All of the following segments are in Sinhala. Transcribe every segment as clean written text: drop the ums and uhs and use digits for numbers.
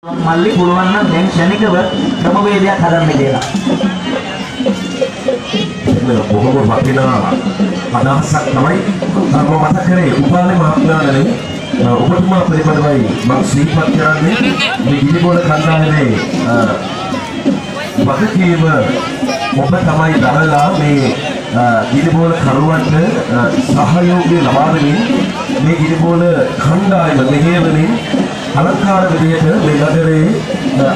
මල්ලි පුළුවන් නම් දැන් ශනිකව ක්‍රමවේදයක් හදන්න කියලා. බොහොම වටිනා අදහසක් තමයි මම මතක් කරේ උපාලේ මහත්මයාණනි ඔබතුමා පිළිබඳවයි මම ශ්‍රීපත් කරන්නේ මේ ගිනිබෝල කණ්ඩායමේ වගකීම ඔබ තමයි දරලා මේ ගිනිබෝල කරුවන්ට සහයෝගය ලබා දෙමින් මේ ගිනිබෝල කණ්ඩායම මෙහෙයවමින් අලංකාර විදියට මේ නගරේ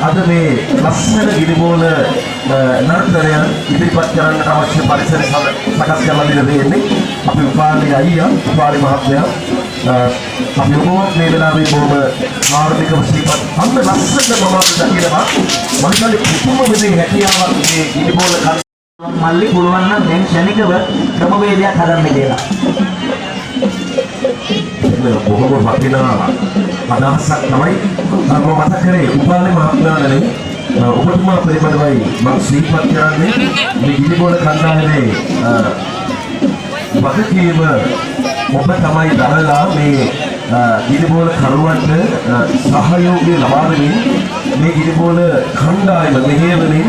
අද මේ ලස්සන ගිනිබෝල නර්තනයන් ඉදිරිපත් කරන්නට අවශ්‍ය පරිසර සකස් කරලා දෙන්නේ අපි උපාලේ අයියා උපාලේ මහත්මයා අපි ඔබවත් මේ වෙලාවේ බොහොම ආර්ථික ශ්‍රීපත් අන්න ලස්සන මම දකිනවා මම කියන්නේ කිසිම විදිහේ හැකියාවක් මේ ගිනිබෝල මල්ලි පුළුවන් නම් දැන් ශනිකව ක්‍රමවේදයක් හදන්න කියලා. බොහොම වටිනා අදහසක් තමයි මම මතක් කරේ උපාලේ මහත්මයාණනි ඔබතුමා පිළිබඳවයි මම ශ්‍රීපත් කරන්නේ මේ ගිනිබෝල කණ්ඩායමේ වගකීම ඔබ තමයි දරලා මේ ගිනිබෝල කරුවන්ට සහයෝගය ලබා දෙමින් මේ ගිනිබෝල කණ්ඩායම මෙහෙයවමින්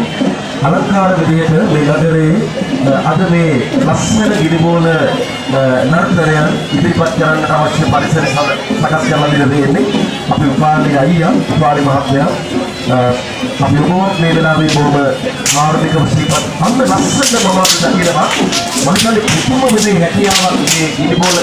අලංකාර විදියට මේ නගරේ අද මේ ලස්සන ගිනිබෝල නර්තනයන් ඉදිරිපත් කරන්නට අවශ්‍ය පරිසර සකස් කරලා දෙන්නේ අපි උපාලේ අයියා උපාලේ මහත්මයා අපි ඔබවත් මේ වෙලාවේ බොහොම ආර්ථික ශ්‍රීපත් අන්න ලස්සන මම දකිනවා මම කියන්නේ කිසිම විදිහේ හැකියාවක් මේ ගිනිබෝල